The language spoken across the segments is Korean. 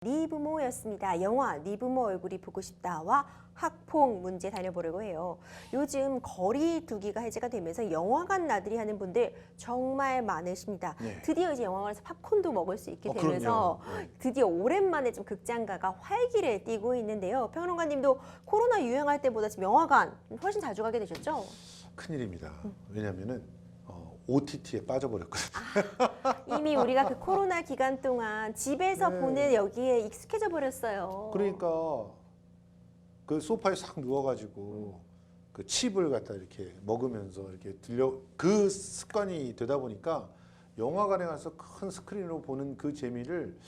네 부모였습니다. 영화 네 부모 얼굴이 보고 싶다와 학폭 문제 다뤄보려고 해요. 요즘 거리 두기가 해제가 되면서 영화관 나들이 하는 분들 정말 많으십니다. 네. 드디어 이제 영화관에서 팝콘도 먹을 수 있게 그럼요. 되면서 네. 드디어 오랜만에 좀 극장가가 활기를 띠고 있는데요. 평론가님도 코로나 유행할 때보다 지금 영화관 훨씬 자주 가게 되셨죠? 큰일입니다. 왜냐하면은 OTT에 빠져버렸거든요. 이미 우리가 그 코로나 기간 동안 집에서 네. 보는 여기에 익숙해져 버렸어요. 그러니까 그 소파에 싹 누워가지고 그 칩을 갖다 이렇게 먹으면서 이렇게 그 습관이 되다 보니까 영화관에 가서 큰 스크린으로 보는 그 재미를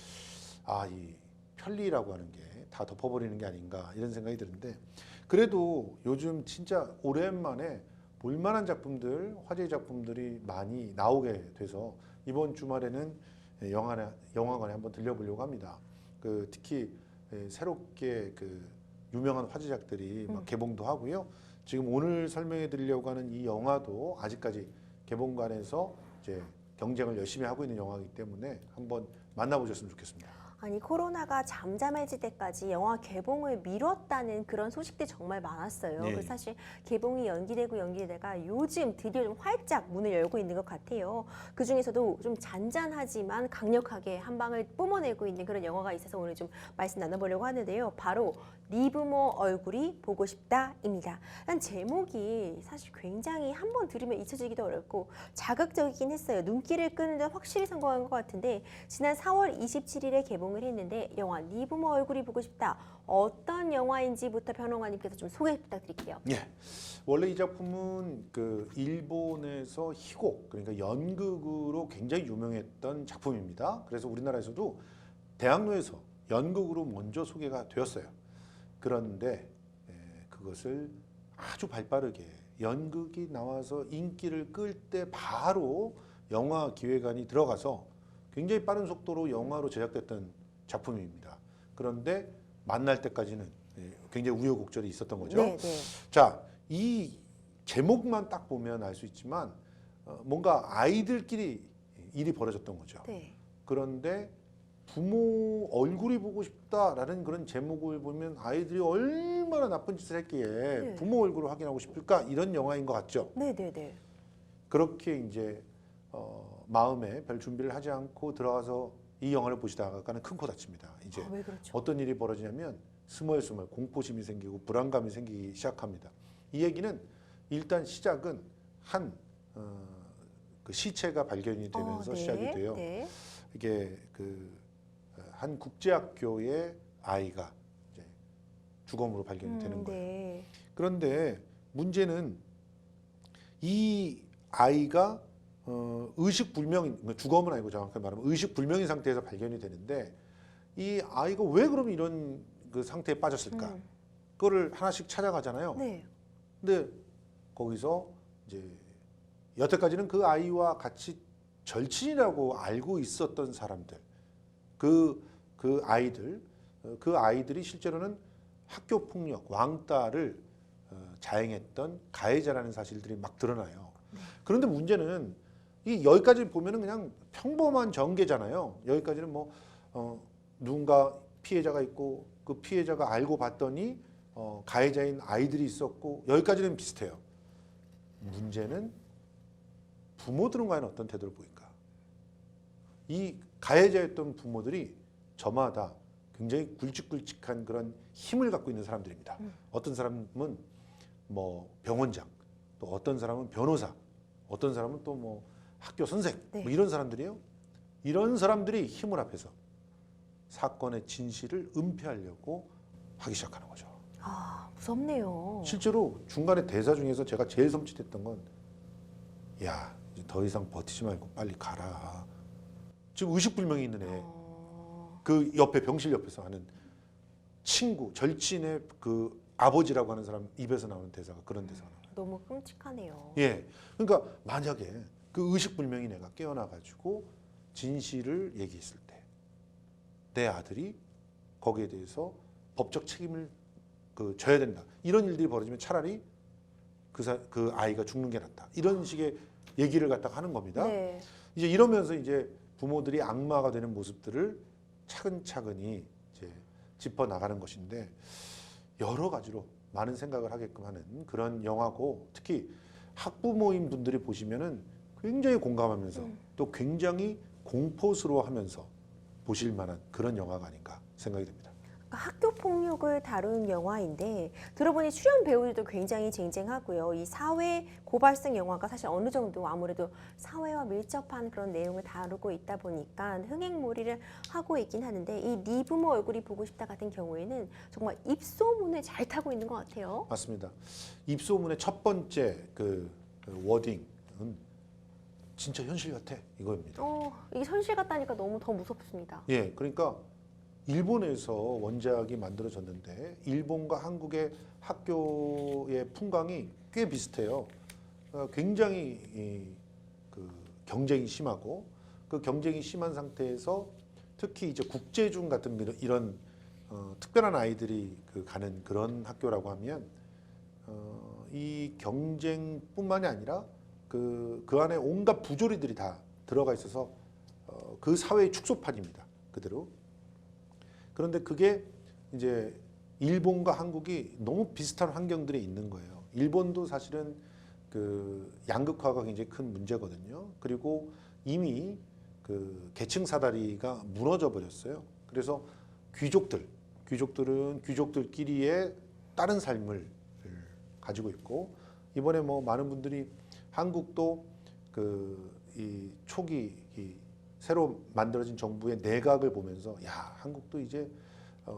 이 편리라고 하는 게 다 덮어버리는 게 아닌가 이런 생각이 드는데, 그래도 요즘 진짜 오랜만에 볼만한 작품들, 화제의 작품들이 많이 나오게 돼서 이번 주말에는 영화관에 한번 들려보려고 합니다. 특히 새롭게 유명한 화제작들이 막 개봉도 하고요. 지금 오늘 설명해 드리려고 하는 이 영화도 아직까지 개봉관에서 이제 경쟁을 열심히 하고 있는 영화이기 때문에 한번 만나보셨으면 좋겠습니다. 아니, 코로나가 잠잠해질 때까지 영화 개봉을 미뤘다는 그런 소식들이 정말 많았어요. 네. 그래서 사실 개봉이 연기되다가 요즘 드디어 좀 활짝 문을 열고 있는 것 같아요. 그 중에서도 좀 잔잔하지만 강력하게 한 방을 뿜어내고 있는 그런 영화가 있어서 오늘 좀 말씀 나눠보려고 하는데요. 바로 네 부모 얼굴이 보고 싶다입니다. 난 제목이 사실 굉장히 한번 들으면 잊혀지기도 어렵고 자극적이긴 했어요. 눈길을 끄는 데 확실히 성공한 것 같은데, 지난 4월 27일에 개봉을 했는데 영화 네 부모 얼굴이 보고 싶다. 어떤 영화인지부터 평론가님께서 좀 소개 부탁드릴게요. 예. 원래 이 작품은 일본에서 희곡, 그러니까 연극으로 굉장히 유명했던 작품입니다. 그래서 우리나라에서도 대학로에서 연극으로 먼저 소개가 되었어요. 그런데 그것을 아주 발빠르게 연극이 나와서 인기를 끌 때 바로 영화 기획안이 들어가서 굉장히 빠른 속도로 영화로 제작됐던 작품입니다. 그런데 만날 때까지는 굉장히 우여곡절이 있었던 거죠. 네, 네. 자, 이 제목만 딱 보면 알 수 있지만 뭔가 아이들끼리 일이 벌어졌던 거죠. 네. 그런데 부모 얼굴이 보고 싶다라는 그런 제목을 보면 아이들이 얼마나 나쁜 짓을 했기에 네. 부모 얼굴을 확인하고 싶을까, 이런 영화인 것 같죠. 네, 네, 네. 그렇게 이제 마음에 별 준비를 하지 않고 들어가서 이 영화를 보시다가는 큰 코 다칩니다. 이제 왜 그렇죠? 어떤 일이 벌어지냐면 스멀스멀 공포심이 생기고 불안감이 생기기 시작합니다. 이 얘기는 일단 시작은 그 시체가 발견이 되면서 네, 시작이 돼요. 네. 이게 한 국제학교의 아이가 이제 주검으로 발견이 되는 거예요. 네. 그런데 문제는 이 아이가 의식불명인, 주검은 아니고 정확하게 말하면 의식불명인 상태에서 발견이 되는데, 이 아이가 왜 그럼 이런 그 상태에 빠졌을까? 그거를 하나씩 찾아가잖아요. 네. 근데 거기서 이제 여태까지는 그 아이와 같이 절친이라고 알고 있었던 사람들, 그 아이들이 실제로는 학교 폭력, 왕따를 자행했던 가해자라는 사실들이 막 드러나요. 그런데 문제는 여기까지 보면은 그냥 평범한 전개잖아요. 여기까지는 누군가 피해자가 있고 그 피해자가 알고 봤더니 가해자인 아이들이 있었고, 여기까지는 비슷해요. 문제는 부모들은 과연 어떤 태도를 보일까? 이 가해자였던 부모들이 저마다 굉장히 굵직굵직한 그런 힘을 갖고 있는 사람들입니다. 어떤 사람은 병원장, 또 어떤 사람은 변호사, 어떤 사람은 또 학교 선생, 네. 이런 사람들이에요. 이런 사람들이 힘을 합해서 사건의 진실을 은폐하려고 하기 시작하는 거죠. 아, 무섭네요. 실제로 중간에 대사 중에서 제가 제일 섬찟했던 건, 야, 이제 더 이상 버티지 말고 빨리 가라. 지금 의식불명이 있는 애, 그 옆에 병실 옆에서 하는 친구, 절친의 그 아버지라고 하는 사람 입에서 나오는 대사가 그런 대사가 나와요. 너무 끔찍하네요. 예, 그러니까 만약에 그 의식불명인 애가 깨어나가지고 진실을 얘기했을 때 내 아들이 거기에 대해서 법적 책임을 져야 된다, 이런 일들이 벌어지면 차라리 그 아이가 죽는 게 낫다, 이런 식의 얘기를 갖다가 하는 겁니다. 네. 이제 이러면서 이제 부모들이 악마가 되는 모습들을 차근차근히 이제 짚어 나가는 것인데 여러 가지로 많은 생각을 하게끔 하는 그런 영화고 특히 학부모인 분들이 보시면은 굉장히 공감하면서 또 굉장히 공포스러워하면서 보실 만한 그런 영화가 아닌가 생각이 듭니다. 학교 폭력을 다룬 영화인데 들어보니 출연 배우들도 굉장히 쟁쟁하고요. 이 사회 고발성 영화가 사실 어느 정도 아무래도 사회와 밀접한 그런 내용을 다루고 있다 보니까 흥행몰이를 하고 있긴 하는데 이 네 부모 얼굴이 보고 싶다 같은 경우에는 정말 입소문을 잘 타고 있는 것 같아요. 맞습니다. 입소문의 첫 번째 그 워딩은 진짜 현실 같아 이거입니다. 이게 현실 같다니까 너무 더 무섭습니다. 예, 그러니까 일본에서 원작이 만들어졌는데 일본과 한국의 학교의 풍광이 꽤 비슷해요. 굉장히 그 경쟁이 심하고 그 경쟁이 심한 상태에서 특히 이제 국제중 같은 이런 특별한 아이들이 가는 그런 학교라고 하면 이 경쟁뿐만이 아니라 그 안에 온갖 부조리들이 다 들어가 있어서 그 사회의 축소판입니다. 그대로. 그런데 그게 이제 일본과 한국이 너무 비슷한 환경들에 있는 거예요. 일본도 사실은 그 양극화가 굉장히 큰 문제거든요. 그리고 이미 그 계층 사다리가 무너져 버렸어요. 그래서 귀족들은 귀족들끼리의 다른 삶을 가지고 있고 이번에 뭐 많은 분들이 한국도 이 초기 새로 만들어진 정부의 내각을 보면서 야 한국도 이제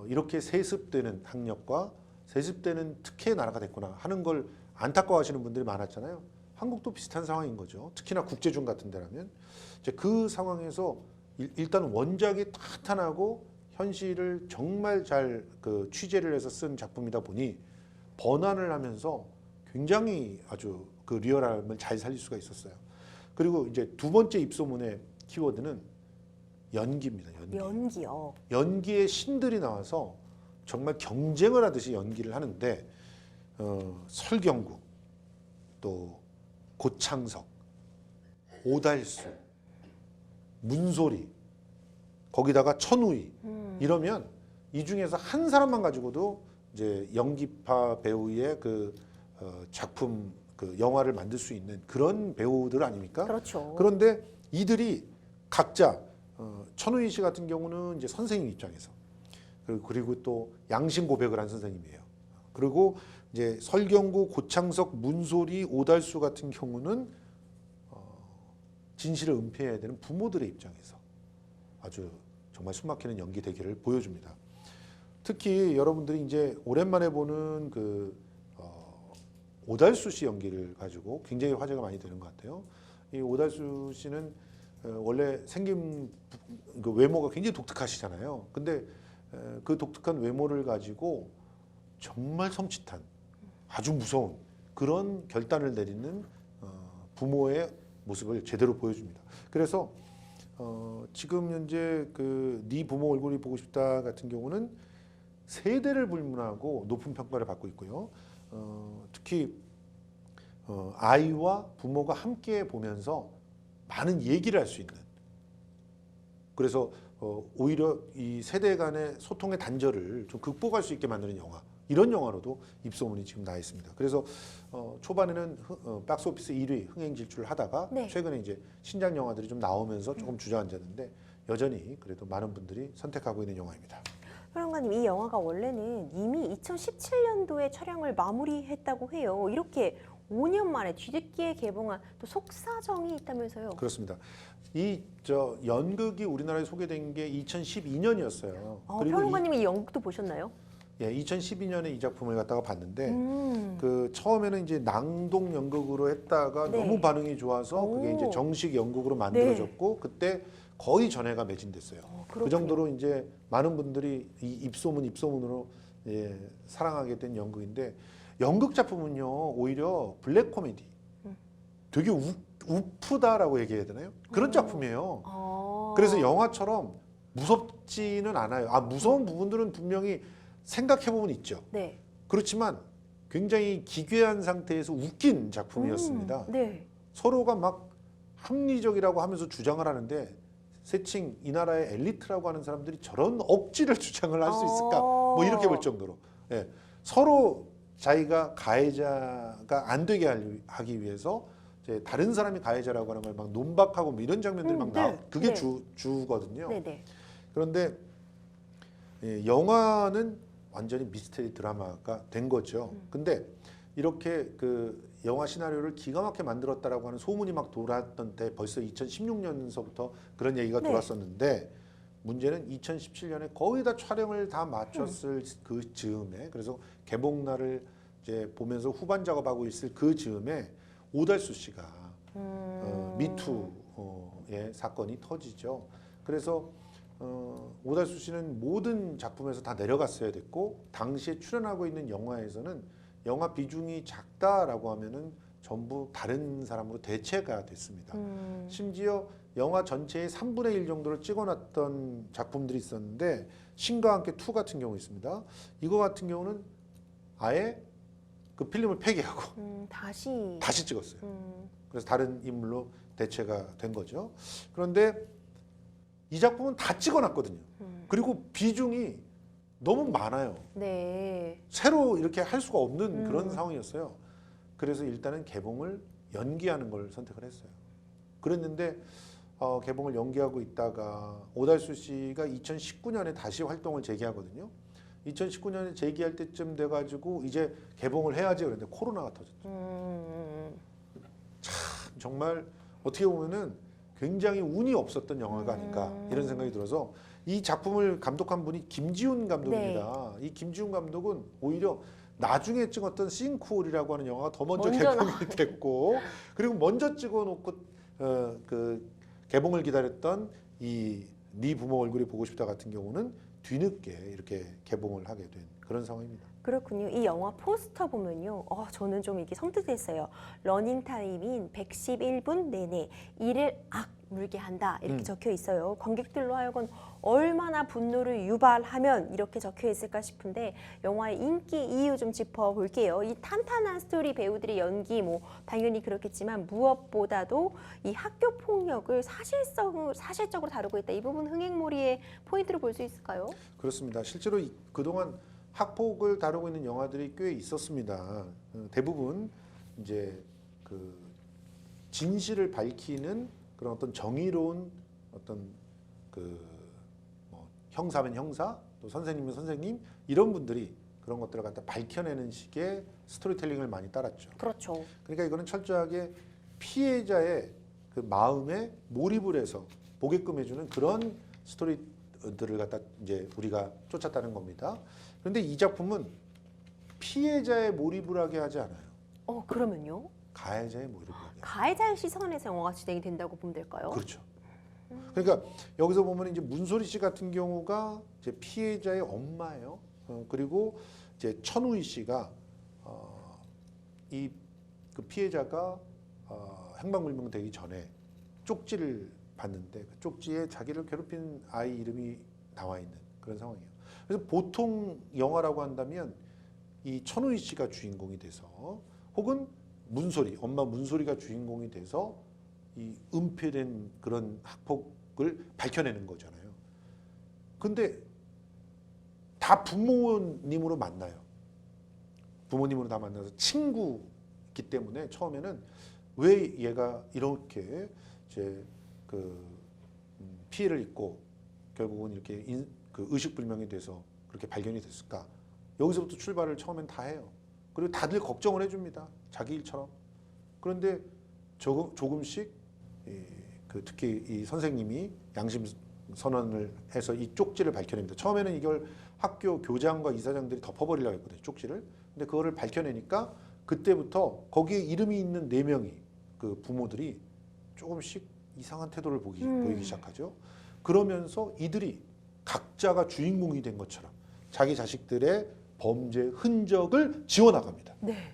이렇게 세습되는 학력과 세습되는 특혜의 나라가 됐구나 하는 걸 안타까워하시는 분들이 많았잖아요. 한국도 비슷한 상황인 거죠. 특히나 국제중 같은 데라면 이제 그 상황에서 일단 원작이 탄탄하고 현실을 정말 잘 취재를 해서 쓴 작품이다 보니 번안을 하면서 굉장히 아주 그 리얼함을 잘 살릴 수가 있었어요. 그리고 이제 두 번째 입소문의 키워드는 연기입니다. 연기요. 연기의 신들이 나와서 정말 경쟁을 하듯이 연기를 하는데 설경구, 또 고창석, 오달수, 문소리, 거기다가 천우희 이러면 이 중에서 한 사람만 가지고도 이제 연기파 배우의 작품 영화를 만들 수 있는 그런 배우들 아닙니까? 그렇죠. 그런데 이들이 각자 천우희 씨 같은 경우는 이제 선생님 입장에서 그리고 또 양심 고백을 한 선생님이에요. 그리고 이제 설경구, 고창석, 문소리, 오달수 같은 경우는 진실을 은폐해야 되는 부모들의 입장에서 아주 정말 숨막히는 연기 대결을 보여줍니다. 특히 여러분들이 이제 오랜만에 보는 오달수 씨 연기를 가지고 굉장히 화제가 많이 되는 것 같아요. 이 오달수 씨는 원래 생긴 그 외모가 굉장히 독특하시잖아요. 근데 그 독특한 외모를 가지고 정말 섬찟한 아주 무서운 그런 결단을 내리는 부모의 모습을 제대로 보여줍니다. 그래서 지금 현재 네 부모 얼굴이 보고 싶다 같은 경우는 세대를 불문하고 높은 평가를 받고 있고요. 특히 아이와 부모가 함께 보면서 많은 얘기를 할 수 있는 그래서 오히려 이 세대 간의 소통의 단절을 좀 극복할 수 있게 만드는 영화 이런 영화로도 입소문이 지금 나 있습니다. 그래서 초반에는 박스오피스 1위 흥행 질주를 하다가 네. 최근에 이제 신작 영화들이 좀 나오면서 조금 주저앉았는데 여전히 그래도 많은 분들이 선택하고 있는 영화입니다. 평론가님, 이 영화가 원래는 이미 2017년도에 촬영을 마무리했다고 해요. 이렇게 5년 만에 뒤늦게 개봉한 또 속사정이 있다면서요? 그렇습니다. 연극이 우리나라에 소개된 게 2012년이었어요. 그리고 평론가님이 이 연극도 보셨나요? 2012년에 이 작품을 갖다가 봤는데 처음에는 이제 낭독 연극으로 했다가 네. 너무 반응이 좋아서 그게 이제 정식 연극으로 만들어졌고 그때 거의 전회가 매진됐어요. 그 정도로 이제 많은 분들이 이 입소문으로 사랑하게 된 연극인데 연극 작품은요 오히려 블랙 코미디 되게 우프다라고 얘기해야 되나요? 그런 작품이에요. 그래서 영화처럼 무섭지는 않아요. 무서운 부분들은 분명히 생각해보면 있죠. 네. 그렇지만 굉장히 기괴한 상태에서 웃긴 작품이었습니다. 네. 서로가 막 합리적이라고 하면서 주장을 하는데 세칭 이 나라의 엘리트라고 하는 사람들이 저런 억지를 주장을 할 수 있을까? 뭐 이렇게 볼 정도로 예, 서로 자기가 가해자가 안 되게 하기 위해서 이제 다른 사람이 가해자라고 하는 걸 막 논박하고 뭐 이런 장면들이 막 나와. 네. 그게 네. 주거든요. 네네. 그런데 예, 영화는 완전히 미스테리 드라마가 된 거죠. 근데 이렇게 그 영화 시나리오를 기가 막히게 만들었다라고 하는 소문이 막 돌았던 때 벌써 2016년서부터 그런 얘기가 네. 돌았었는데 문제는 2017년에 거의 다 촬영을 다 마쳤을 그 즈음에 그래서 개봉날을 이제 보면서 후반 작업하고 있을 그 즈음에 오달수 씨가 미투의 사건이 터지죠. 그래서 오달수 씨는 모든 작품에서 다 내려갔어야 됐고 당시에 출연하고 있는 영화에서는 영화 비중이 작다라고 하면은 전부 다른 사람으로 대체가 됐습니다. 심지어 영화 전체의 3분의 1 정도를 찍어놨던 작품들이 있었는데 신과 함께 2 같은 경우 있습니다. 이거 같은 경우는 아예 그 필름을 폐기하고 다시 찍었어요. 그래서 다른 인물로 대체가 된 거죠. 그런데 이 작품은 다 찍어놨거든요. 그리고 비중이 너무 많아요. 네. 새로 이렇게 할 수가 없는 그런 상황이었어요. 그래서 일단은 개봉을 연기하는 걸 선택을 했어요. 그랬는데 개봉을 연기하고 있다가 오달수 씨가 2019년에 다시 활동을 재개하거든요. 2019년에 재개할 때쯤 돼가지고 이제 개봉을 해야지 그랬는데 코로나가 터졌죠. 참 정말 어떻게 보면은 굉장히 운이 없었던 영화가 아닐까 이런 생각이 들어서 이 작품을 감독한 분이 김지훈 감독입니다. 이 김지훈 감독은 오히려 나중에 찍었던 싱크홀이라고 하는 영화가 더 먼저 개봉이 됐고 그리고 먼저 찍어놓고 그 개봉을 기다렸던 이 네 부모 얼굴이 보고 싶다 같은 경우는 뒤늦게 이렇게 개봉을 하게 된 그런 상황입니다. 그렇군요. 이 영화 포스터 보면요. 저는 좀 이게 섬뜩했어요. 러닝 타임인 111분 내내 이를 물게 한다 이렇게 적혀 있어요. 관객들로 하여금 얼마나 분노를 유발하면 이렇게 적혀 있을까 싶은데 영화의 인기 이유 좀 짚어볼게요. 이 탄탄한 스토리 배우들의 연기 뭐 당연히 그렇겠지만 무엇보다도 이 학교 폭력을 사실적으로 다루고 있다. 이 부분 흥행몰이의 포인트로 볼 수 있을까요? 그렇습니다. 실제로 그동안 학폭을 다루고 있는 영화들이 꽤 있었습니다. 대부분 이제 그 진실을 밝히는 그런 어떤 정의로운 어떤 그 뭐 형사면 형사, 또 선생님은 선생님 이런 분들이 그런 것들을 갖다 밝혀내는 식의 스토리텔링을 많이 따랐죠. 그렇죠. 그러니까 이거는 철저하게 피해자의 그 마음에 몰입을 해서 보게끔 해주는 그런 스토리들을 갖다 이제 우리가 쫓았다는 겁니다. 그런데 이 작품은 피해자의 몰입을 하게 하지 않아요. 그러면요? 가해자의 몰입을 하게. 가해자의 시선에서 영화가 진행이 된다고 보면 될까요? 그렇죠. 그러니까 여기서 보면 이제 문소리 씨 같은 경우가 이제 피해자의 엄마예요. 그리고 이제 천우희 씨가 이 그 피해자가 행방불명되기 전에 쪽지를 봤는데 그 쪽지에 자기를 괴롭힌 아이 이름이 나와 있는 그런 상황이에요. 그래서 보통 영화라고 한다면 이 천우희 씨가 주인공이 돼서 혹은 엄마 문소리가 주인공이 돼서 이 은폐된 그런 학폭을 밝혀내는 거잖아요. 근데 다 부모님으로 만나요. 부모님으로 다 만나서 친구이기 때문에 처음에는 왜 얘가 이렇게 이제 그 피해를 입고 결국은 이렇게 그 의식불명이 돼서 그렇게 발견이 됐을까? 여기서부터 출발을 처음엔 다 해요. 그리고 다들 걱정을 해줍니다. 자기 일처럼. 그런데 조금씩 특히 이 선생님이 양심 선언을 해서 이 쪽지를 밝혀냅니다. 처음에는 이걸 학교 교장과 이사장들이 덮어버리려고 했거든요. 쪽지를. 근데 그거를 밝혀내니까 그때부터 거기에 이름이 있는 4명이 그 부모들이 조금씩 이상한 태도를 보이기 시작하죠. 그러면서 이들이 각자가 주인공이 된 것처럼 자기 자식들의 범죄 흔적을 지워나갑니다. 네.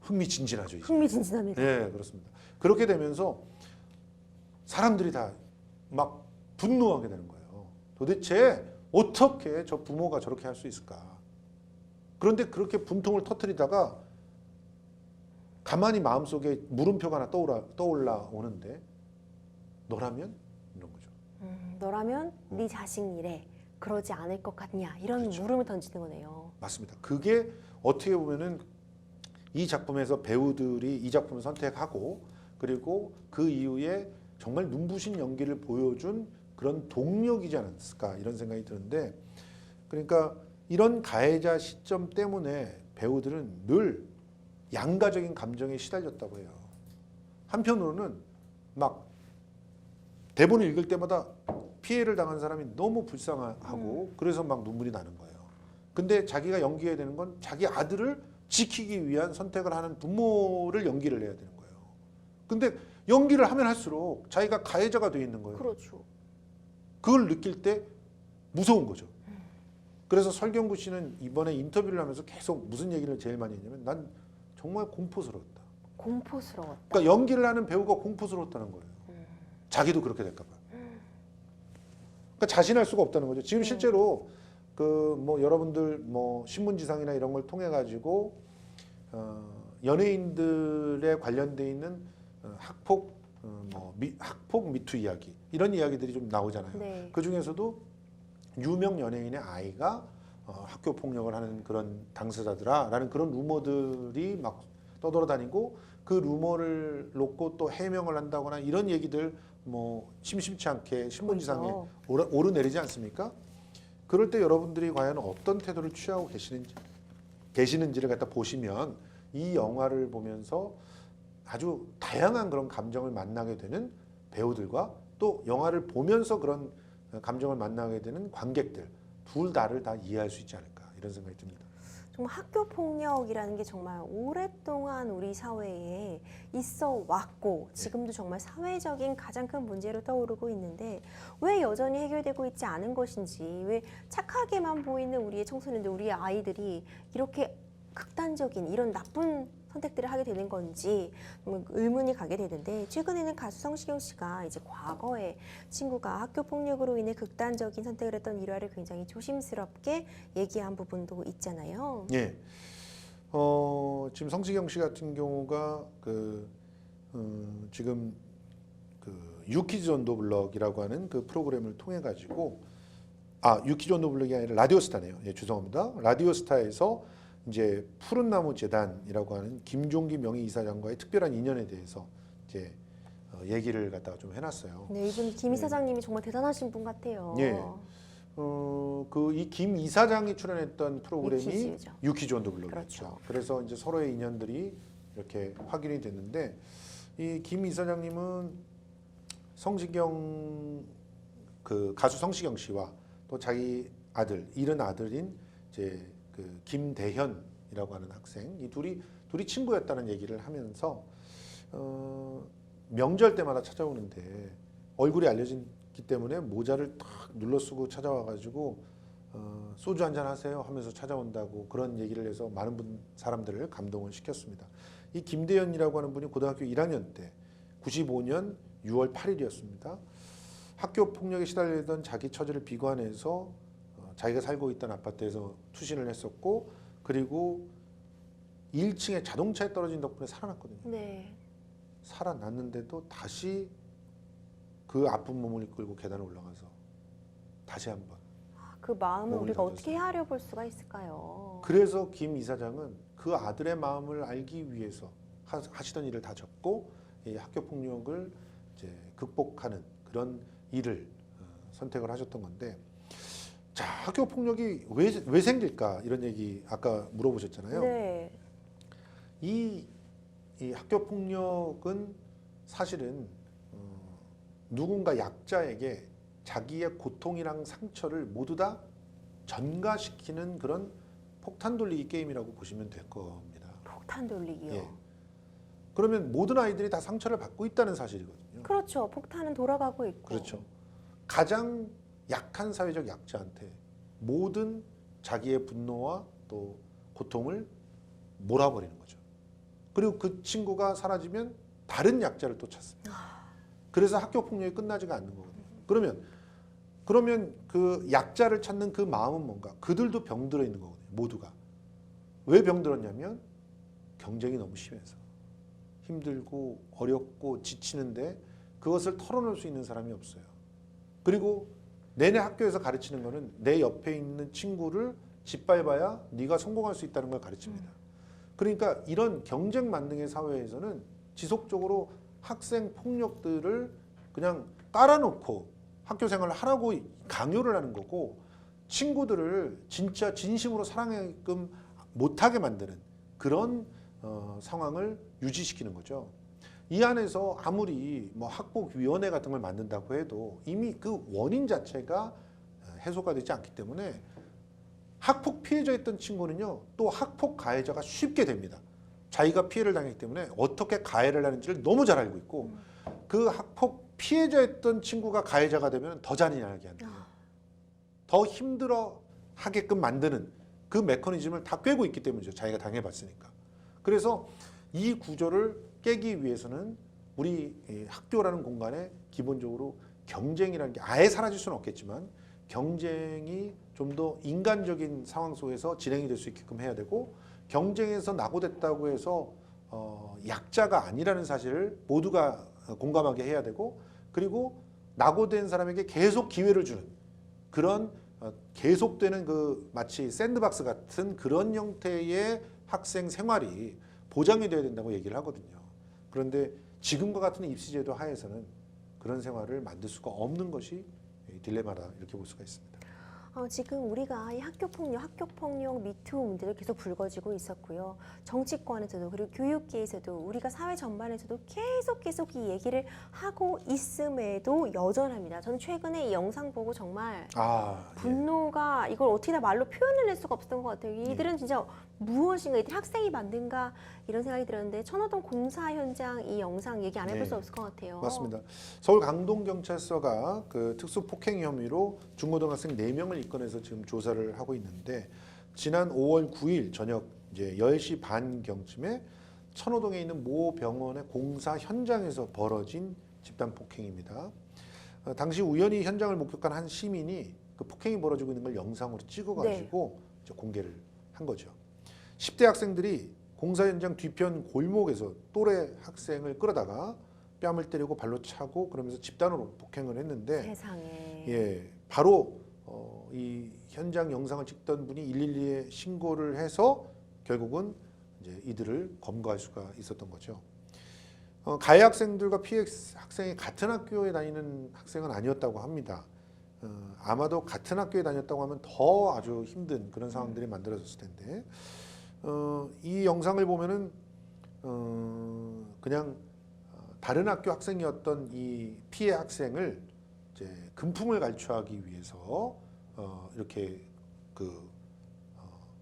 흥미진진하죠. 이제. 흥미진진합니다. 네, 그렇습니다. 그렇게 되면서 사람들이 다 막 분노하게 되는 거예요. 도대체 어떻게 저 부모가 저렇게 할 수 있을까? 그런데 그렇게 분통을 터뜨리다가 가만히 마음속에 물음표가 하나 떠올라 오는데 너라면? 이런 거죠. 너라면 네 자식 일에 그러지 않을 것 같냐 이런 그렇죠. 물음을 던지는 거네요. 맞습니다. 그게 어떻게 보면은 이 작품에서 배우들이 이 작품을 선택하고 그리고 그 이후에 정말 눈부신 연기를 보여준 그런 동력이지 않았을까 이런 생각이 드는데, 그러니까 이런 가해자 시점 때문에 배우들은 늘 양가적인 감정에 시달렸다고 해요. 한편으로는 막 대본을 읽을 때마다 피해를 당한 사람이 너무 불쌍하고 그래서 막 눈물이 나는 거예요. 근데 자기가 연기해야 되는 건 자기 아들을 지키기 위한 선택을 하는 부모를 연기를 해야 되는 거예요. 근데 연기를 하면 할수록 자기가 가해자가 돼 있는 거예요. 그렇죠. 그걸 느낄 때 무서운 거죠. 그래서 설경구 씨는 이번에 인터뷰를 하면서 계속 무슨 얘기를 제일 많이 했냐면 난 정말 공포스러웠다. 공포스러웠다. 그러니까 연기를 하는 배우가 공포스러웠다는 거예요. 자기도 그렇게 될까 봐요. 그러니까 자신할 수가 없다는 거죠. 지금 실제로 그 뭐 여러분들 뭐 신문지상이나 이런 걸 통해 가지고 연예인들에 관련돼 있는 학폭 학폭 미투 이야기 이런 이야기들이 좀 나오잖아요. 네. 그 중에서도 유명 연예인의 아이가 학교 폭력을 하는 그런 당사자더라라는 그런 루머들이 막 떠돌아다니고 그 루머를 놓고 또 해명을 한다거나 이런 얘기들 뭐 심심치 않게 신문지상에 그렇죠. 오르내리지 않습니까? 그럴 때 여러분들이 과연 어떤 태도를 취하고 계시는지를 갖다 보시면 이 영화를 보면서 아주 다양한 그런 감정을 만나게 되는 배우들과 또 영화를 보면서 그런 감정을 만나게 되는 관객들 둘 다를 다 이해할 수 있지 않을까 이런 생각이 듭니다. 정말 학교 폭력이라는 게 정말 오랫동안 우리 사회에 있어 왔고 지금도 정말 사회적인 가장 큰 문제로 떠오르고 있는데 왜 여전히 해결되고 있지 않은 것인지, 왜 착하게만 보이는 우리의 청소년들, 우리의 아이들이 이렇게 극단적인 이런 나쁜 선택들을 하게 되는 건지 의문이 가게 되는데, 최근에는 가수 성시경 씨가 이제 과거에 친구가 학교 폭력으로 인해 극단적인 선택을 했던 일화를 굉장히 조심스럽게 얘기한 부분도 있잖아요. 예. 지금 성시경 씨 같은 경우가 지금 유키즈 온 더 블럭이라고 하는 그 프로그램을 통해 가지고 유키즈 온 더 블럭이 아니라 라디오스타네요. 예, 죄송합니다. 라디오스타에서 이제 푸른 나무 재단이라고 하는 김종기 명의 이사장과의 특별한 인연에 대해서 이제 얘기를 갖다가 좀 해놨어요. 네, 이분 김 이사장님이 정말 대단하신 분 같아요. 예. 이 김 이사장이 출연했던 프로그램이 유키즈죠. 유키즈 온 더 블럭이었죠. 그렇죠. 그래서 이제 서로의 인연들이 이렇게 확인이 됐는데, 이 김 이사장님은 성시경 가수 성시경 씨와 또 자기 아들, 잃은 아들인 이제 김대현이라고 하는 학생, 이 둘이 친구였다는 얘기를 하면서 명절 때마다 찾아오는데 얼굴이 알려졌기 때문에 모자를 탁 눌러 쓰고 찾아와가지고 소주 한잔 하세요 하면서 찾아온다고 그런 얘기를 해서 많은 사람들을 감동을 시켰습니다. 이 김대현이라고 하는 분이 고등학교 1학년 때 95년 6월 8일이었습니다. 학교 폭력에 시달리던 자기 처지를 비관해서 자기가 살고 있던 아파트에서 투신을 했었고, 그리고 1층에 자동차에 떨어진 덕분에 살아났거든요. 네. 살아났는데도 다시 그 아픈 몸을 이끌고 계단을 올라가서 다시 한번. 그 마음을 몸을 우리가 던졌어요. 어떻게 헤아려 볼 수가 있을까요? 그래서 김 이사장은 그 아들의 마음을 알기 위해서 하시던 일을 다 접고 이 학교 폭력을 이제 극복하는 그런 일을 선택을 하셨던 건데, 자, 학교 폭력이 왜 생길까 이런 얘기 아까 물어보셨잖아요. 네. 이 학교 폭력은 사실은 누군가 약자에게 자기의 고통이랑 상처를 모두 다 전가시키는 그런 폭탄 돌리기 게임이라고 보시면 될 겁니다. 폭탄 돌리기요. 예. 그러면 모든 아이들이 다 상처를 받고 있다는 사실이거든요. 그렇죠. 폭탄은 돌아가고 있고. 그렇죠. 가장 약한 사회적 약자한테 모든 자기의 분노와 또 고통을 몰아버리는 거죠. 그리고 그 친구가 사라지면 다른 약자를 또 찾습니다. 그래서 학교 폭력이 끝나지가 않는 거거든요. 그러면 그 약자를 찾는 그 마음은 뭔가? 그들도 병들어 있는 거거든요. 모두가. 왜 병들었냐면 경쟁이 너무 심해서 힘들고 어렵고 지치는데 그것을 털어놓을 수 있는 사람이 없어요. 그리고 내내 학교에서 가르치는 거는 내 옆에 있는 친구를 짓밟아야 네가 성공할 수 있다는 걸 가르칩니다. 그러니까 이런 경쟁 만능의 사회에서는 지속적으로 학생 폭력들을 그냥 깔아놓고 학교 생활을 하라고 강요를 하는 거고, 친구들을 진짜 진심으로 사랑하게끔 못하게 만드는 그런 상황을 유지시키는 거죠. 이 안에서 아무리 뭐 학폭위원회 같은 걸 만든다고 해도 이미 그 원인 자체가 해소가 되지 않기 때문에 학폭 피해자였던 친구는요, 또 학폭 가해자가 쉽게 됩니다. 자기가 피해를 당했기 때문에 어떻게 가해를 하는지를 너무 잘 알고 있고, 그 학폭 피해자였던 친구가 가해자가 되면 더 잔인하게 한다. 더 힘들어 하게끔 만드는 그 메커니즘을 다 꿰고 있기 때문이죠. 자기가 당해봤으니까. 그래서 이 구조를 깨기 위해서는 우리 학교라는 공간에 기본적으로 경쟁이라는 게 아예 사라질 수는 없겠지만, 경쟁이 좀 더 인간적인 상황 속에서 진행이 될 수 있게끔 해야 되고, 경쟁에서 낙오됐다고 해서 약자가 아니라는 사실을 모두가 공감하게 해야 되고, 그리고 낙오된 사람에게 계속 기회를 주는 그런 계속되는 그 마치 샌드박스 같은 그런 형태의 학생 생활이 보장이 돼야 된다고 얘기를 하거든요. 그런데 지금과 같은 입시제도 하에서는 그런 생활을 만들 수가 없는 것이 딜레마다, 이렇게 볼 수가 있습니다. 지금 우리가 이 학교폭력, 미투 문제도 계속 불거지고 있었고요. 정치권에서도, 그리고 교육계에서도, 우리가 사회 전반에서도 계속 이 얘기를 하고 있음에도 여전합니다. 저는 최근에 이 영상 보고 정말 분노가, 이걸 어떻게 다 말로 표현을 낼 수가 없었던 것 같아요. 이들은 진짜 무엇인가, 이들 학생이 만든가, 이런 생각이 들었는데, 천호동 공사 현장 이 영상 얘기 안 해볼 수 없을 것 같아요. 맞습니다. 서울 강동경찰서가 그 특수폭행 혐의로 중고등학생 4명을 입건해서 지금 조사를 하고 있는데, 지난 5월 9일 저녁 이제 10시 반경쯤에 천호동에 있는 모 병원의 공사 현장에서 벌어진 집단 폭행입니다. 당시 우연히 현장을 목격한 한 시민이 그 폭행이 벌어지고 있는 걸 영상으로 찍어가지고 이제 공개를 한 거죠. 10대 학생들이 공사 현장 뒤편 골목에서 또래 학생을 끌어다가 뺨을 때리고 발로 차고 그러면서 집단으로 폭행을 했는데, 세상에. 바로 이 현장 영상을 찍던 분이 112에 신고를 해서 결국은 이제 이들을 검거할 수가 있었던 거죠. 가해 학생들과 피해 학생이 같은 학교에 다니는 학생은 아니었다고 합니다. 아마도 같은 학교에 다녔다고 하면 더 아주 힘든 그런 상황들이 만들어졌을 텐데, 이 영상을 보면은 그냥 다른 학교 학생이었던 이 피해 학생을 이제 금품을 갈취하기 위해서 이렇게 그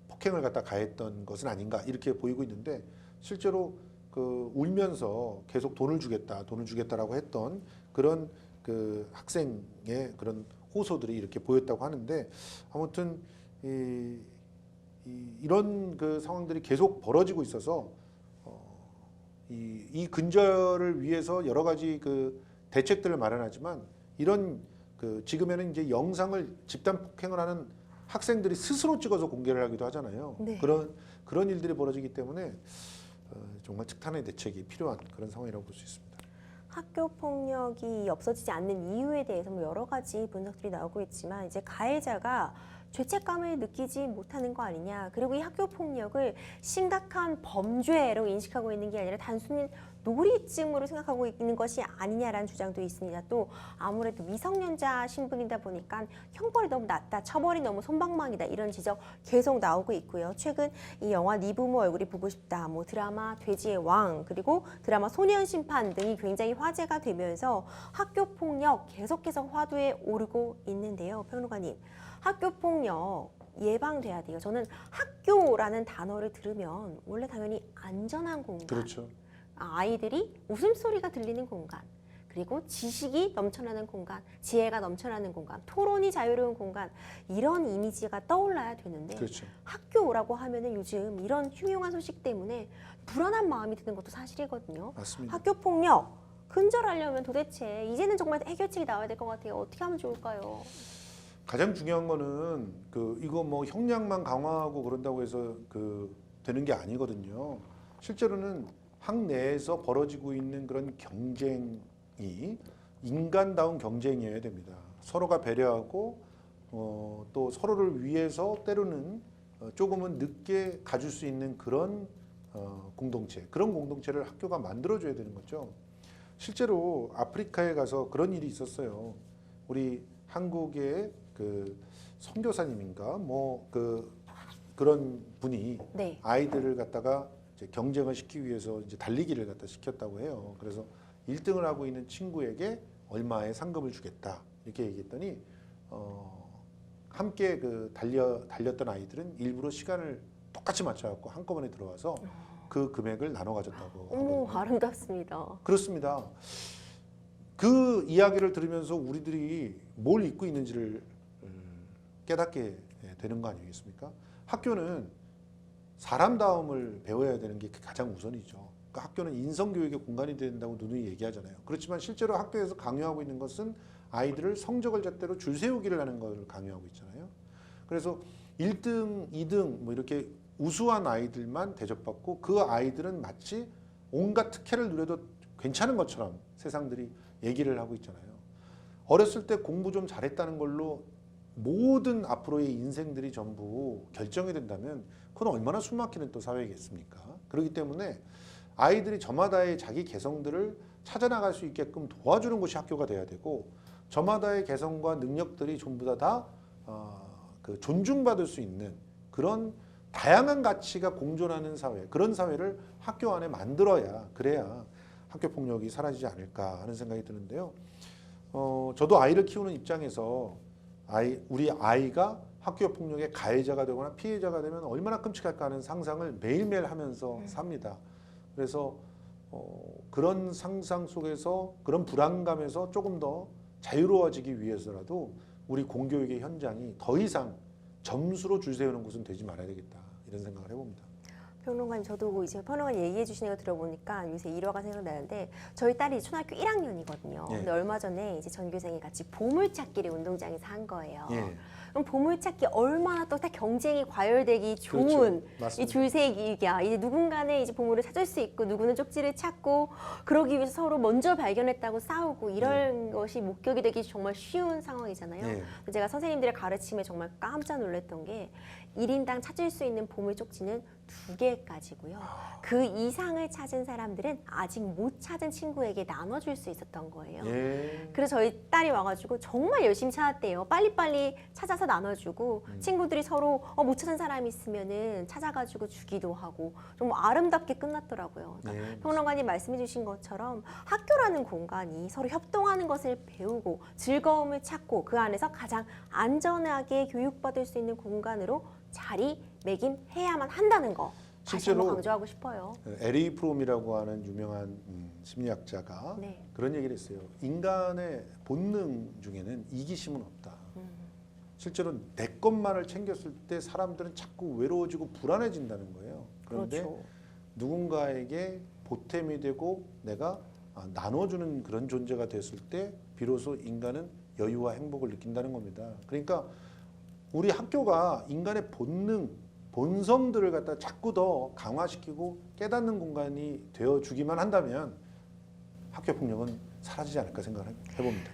폭행을 갖다 가했던 것은 아닌가, 이렇게 보이고 있는데, 실제로 그 울면서 계속 돈을 주겠다라고 했던 그런 그 학생의 그런 호소들이 이렇게 보였다고 하는데, 아무튼 이런 그 상황들이 계속 벌어지고 있어서 이 근절을 위해서 여러 가지 그 대책들을 마련하지만, 이런 그 지금에는 이제 영상을 집단 폭행을 하는 학생들이 스스로 찍어서 공개를 하기도 하잖아요. 네. 그런 일들이 벌어지기 때문에 정말 특단의 대책이 필요한 그런 상황이라고 볼 수 있습니다. 학교 폭력이 없어지지 않는 이유에 대해서 뭐 여러 가지 분석들이 나오고 있지만, 이제 가해자가 죄책감을 느끼지 못하는 거 아니냐, 그리고 이 학교 폭력을 심각한 범죄로 인식하고 있는 게 아니라 단순히 놀이증으로 생각하고 있는 것이 아니냐라는 주장도 있습니다. 또 아무래도 미성년자 신분이다 보니까 형벌이 너무 낮다, 처벌이 너무 솜방망이다, 이런 지적 계속 나오고 있고요. 최근 이 영화 네 부모 얼굴이 보고 싶다, 뭐 드라마 돼지의 왕, 그리고 드라마 소년 심판 등이 굉장히 화제가 되면서 학교 폭력 계속해서 화두에 오르고 있는데요. 평론가님, 학교 폭력 예방돼야 돼요. 저는 학교라는 단어를 들으면 원래 당연히 안전한 공간, 그렇죠. 아이들이 웃음소리가 들리는 공간, 그리고 지식이 넘쳐나는 공간, 지혜가 넘쳐나는 공간, 토론이 자유로운 공간, 이런 이미지가 떠올라야 되는데, 그렇죠. 학교라고 하면은 요즘 이런 흉흉한 소식 때문에 불안한 마음이 드는 것도 사실이거든요. 맞습니다. 학교 폭력 근절하려면 도대체 이제는 정말 해결책이 나와야 될 것 같아요. 어떻게 하면 좋을까요? 가장 중요한 거는 이거 뭐 형량만 강화하고 그런다고 해서 되는 게 아니거든요. 실제로는 학 내에서 벌어지고 있는 그런 경쟁이 인간다운 경쟁이어야 됩니다. 서로가 배려하고 또 서로를 위해서 때로는 조금은 늦게 가질 수 있는 그런 공동체, 그런 공동체를 학교가 만들어줘야 되는 거죠. 실제로 아프리카에 가서 그런 일이 있었어요. 우리 한국의 그 선교사님인가 그런 분이 네. 아이들을 갖다가 이제 경쟁을 시키기 위해서 이제 달리기를 갖다 시켰다고 해요. 그래서 1등을 하고 있는 친구에게 얼마의 상금을 주겠다 이렇게 얘기했더니 함께 그 달렸던 아이들은 일부러 시간을 똑같이 맞춰갖고 한꺼번에 들어와서 그 금액을 나눠 가졌다고 어머, 하거든요. 아름답습니다. 그렇습니다. 그 이야기를 들으면서 우리들이 뭘 잊고 있는지를 깨닫게 되는 거 아니겠습니까? 학교는 사람다움을 배워야 되는 게 가장 우선이죠. 그러니까 학교는 인성교육의 공간이 된다고 누누이 얘기하잖아요. 그렇지만 실제로 학교에서 강요하고 있는 것은 아이들을 성적을 잣대로 줄 세우기를 하는 것을 강요하고 있잖아요. 그래서 1등, 2등 뭐 이렇게 우수한 아이들만 대접받고 그 아이들은 마치 온갖 특혜를 누려도 괜찮은 것처럼 세상들이 얘기를 하고 있잖아요. 어렸을 때 공부 좀 잘했다는 걸로 모든 앞으로의 인생들이 전부 결정이 된다면 그건 얼마나 숨막히는 또 사회겠습니까? 그렇기 때문에 아이들이 저마다의 자기 개성들을 찾아나갈 수 있게끔 도와주는 것이 학교가 돼야 되고 저마다의 개성과 능력들이 전부 다 존중받을 수 있는 그런 다양한 가치가 공존하는 사회, 그런 사회를 학교 안에 만들어야 그래야 학교 폭력이 사라지지 않을까 하는 생각이 드는데요. 저도 아이를 키우는 입장에서 우리 아이가 학교 폭력의 가해자가 되거나 피해자가 되면 얼마나 끔찍할까 하는 상상을 매일매일 하면서 삽니다. 그래서 그런 상상 속에서 그런 불안감에서 조금 더 자유로워지기 위해서라도 우리 공교육의 현장이 더 이상 점수로 줄 세우는 곳은 되지 말아야 되겠다 이런 생각을 해봅니다. 평론가님, 저도 이제 평론가님 얘기해 주시는 거 들어보니까 요새 일화가 생각나는데 저희 딸이 초등학교 1학년이거든요. 예. 근데 얼마 전에 이제 전교생이 같이 보물찾기를 운동장에서 한 거예요. 예. 그럼 보물찾기 얼마나 또 다 경쟁이 과열되기 좋은 그렇죠. 이 맞습니다. 줄세기가 이제 누군가는 이제 보물을 찾을 수 있고 누구는 쪽지를 찾고 그러기 위해서 서로 먼저 발견했다고 싸우고 이런 것이 목격이 되기 정말 쉬운 상황이잖아요. 예. 제가 선생님들의 가르침에 정말 깜짝 놀랐던 게 1인당 찾을 수 있는 보물 쪽지는 2개까지고요. 그 이상을 찾은 사람들은 아직 못 찾은 친구에게 나눠줄 수 있었던 거예요. 예. 그래서 저희 딸이 와가지고 정말 열심히 찾았대요. 빨리빨리 찾아서 나눠주고 친구들이 서로 못 찾은 사람이 있으면은 찾아가지고 주기도 하고 좀 아름답게 끝났더라고요. 그러니까 네, 평론가님 말씀해주신 것처럼 학교라는 공간이 서로 협동하는 것을 배우고 즐거움을 찾고 그 안에서 가장 안전하게 교육받을 수 있는 공간으로 자리매김해야만 한다는 거 다시 한번 실제로 강조하고 싶어요. 에리 프롬이라고 하는 유명한 심리학자가 네. 그런 얘기를 했어요. 인간의 본능 중에는 이기심은 없다. 실제로 내 것만을 챙겼을 때 사람들은 자꾸 외로워지고 불안해진다는 거예요. 그런데 그렇죠. 누군가에게 보탬이 되고 내가 나눠주는 그런 존재가 됐을 때 비로소 인간은 여유와 행복을 느낀다는 겁니다. 그러니까 우리 학교가 인간의 본능, 본성들을 갖다 자꾸 더 강화시키고 깨닫는 공간이 되어주기만 한다면 학교 폭력은 사라지지 않을까 생각을 해봅니다.